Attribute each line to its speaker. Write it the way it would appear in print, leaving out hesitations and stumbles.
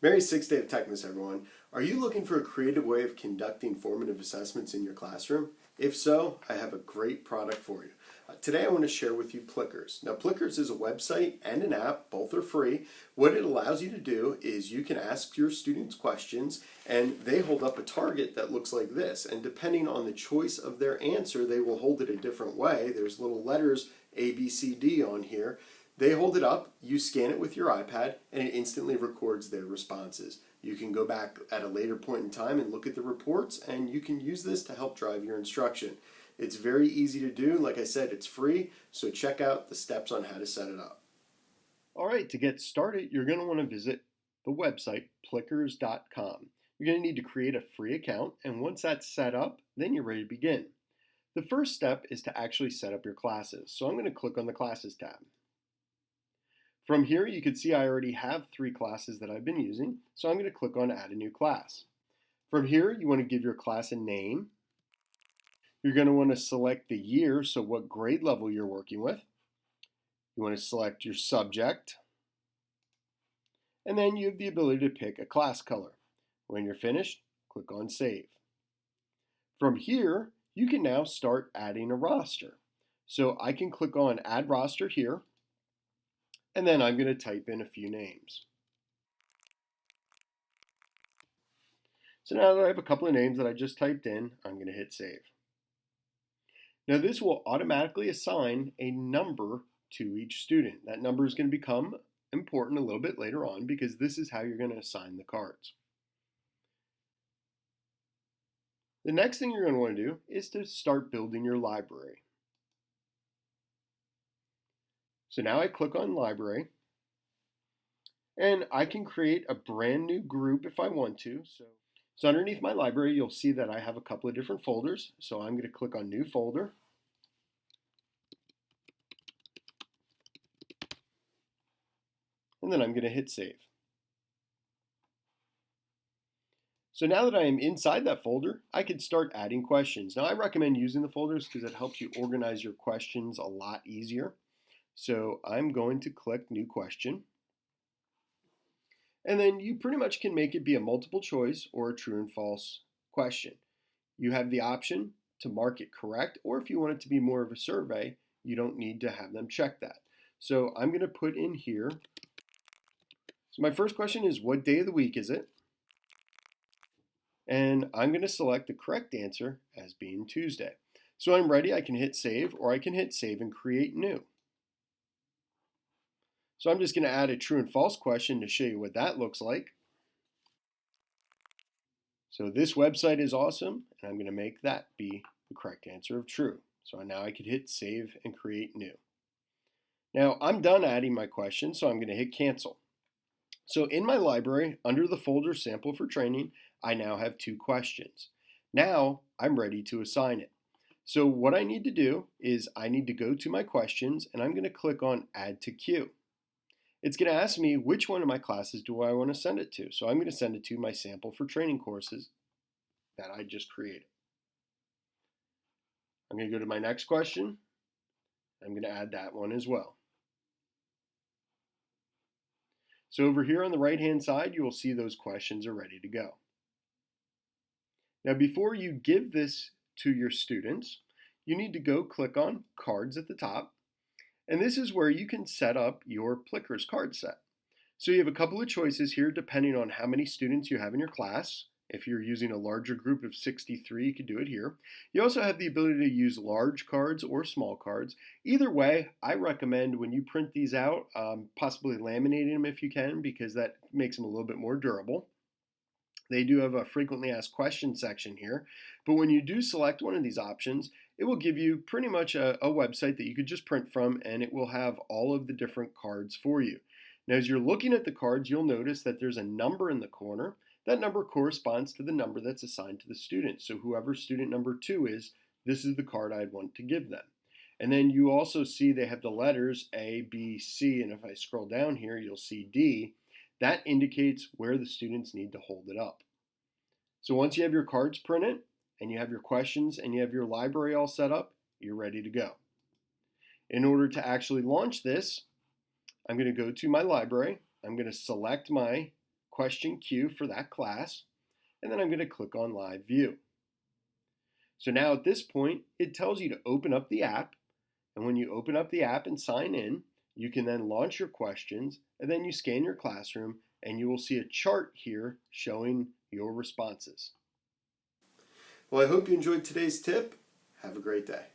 Speaker 1: Merry sixth day of Techmas, everyone. Are you looking for a creative way of conducting formative assessments in your classroom? If so, I have a great product for you. Today I want to share with you Plickers. Now Plickers is a website and an app, both are free. What it allows you to do is you can ask your students questions and they hold up a target that looks like this. And depending on the choice of their answer, they will hold it a different way. There's little letters A, B, C, D on here. They hold it up, you scan it with your iPad, and it instantly records their responses. You can go back at a later point in time and look at the reports, and you can use this to help drive your instruction. It's very easy to do. Like I said, it's free, so check out the steps on how to set it up. All right, to get started, you're going to want to visit the website, plickers.com. You're going to need to create a free account, and once that's set up, then you're ready to begin. The first step is to actually set up your classes, so I'm going to click on the Classes tab. From here, you can see I already have 3 classes that I've been using, so I'm going to click on Add a New Class. From here, you want to give your class a name. You're going to want to select the year, so what grade level you're working with. You want to select your subject, and then you have the ability to pick a class color. When you're finished, click on Save. From here, you can now start adding a roster. So I can click on Add Roster here, and then I'm going to type in a few names. So now that I have a couple of names that I just typed in, I'm going to hit Save. Now this will automatically assign a number to each student. That number is going to become important a little bit later on because this is how you're going to assign the cards. The next thing you're going to want to do is to start building your library. So now I click on Library, and I can create a brand new group if I want to. So underneath my library, you'll see that I have a couple of different folders. So I'm going to click on New Folder. And then I'm going to hit Save. So now that I am inside that folder, I can start adding questions. Now I recommend using the folders because it helps you organize your questions a lot easier. So I'm going to click New Question. And then you pretty much can make it be a multiple choice or a true and false question. You have the option to mark it correct, or if you want it to be more of a survey, you don't need to have them check that. So I'm going to put in here. So my first question is, what day of the week is it? And I'm going to select the correct answer as being Tuesday. So I'm ready. I can hit Save, or I can hit Save and Create New. So I'm just going to add a true and false question to show you what that looks like. So this website is awesome, and I'm going to make that be the correct answer of true. So now I could hit Save and Create New. Now I'm done adding my question, so I'm going to hit Cancel. So in my library, under the folder Sample for Training, I now have 2 questions. Now I'm ready to assign it. So what I need to do is I need to go to my questions, and I'm going to click on Add to Queue. It's going to ask me which one of my classes do I want to send it to. So I'm going to send it to my Sample for Training courses that I just created. I'm going to go to my next question. I'm going to add that one as well. So over here on the right-hand side, you will see those questions are ready to go. Now before you give this to your students, you need to go click on Cards at the top. And this is where you can set up your Plickers card set. So you have a couple of choices here depending on how many students you have in your class. If you're using a larger group of 63, you could do it here. You also have the ability to use large cards or small cards. Either way, I recommend when you print these out, possibly laminating them if you can, because that makes them a little bit more durable. They do have a frequently asked questions section here, but when you do select one of these options, it will give you pretty much a website that you could just print from, and it will have all of the different cards for you. Now as you're looking at the cards, you'll notice that there's a number in the corner. That number corresponds to the number that's assigned to the student. So whoever student number 2 is, this is the card I'd want to give them. And then you also see they have the letters A, B, C, and if I scroll down here, you'll see D. That indicates where the students need to hold it up. So once you have your cards printed, and you have your questions, and you have your library all set up, you're ready to go. In order to actually launch this, I'm going to go to my library. I'm going to select my question queue for that class, and then I'm going to click on Live View. So now at this point, it tells you to open up the app, and when you open up the app and sign in, you can then launch your questions, and then you scan your classroom, and you will see a chart here showing your responses. Well, I hope you enjoyed today's tip. Have a great day.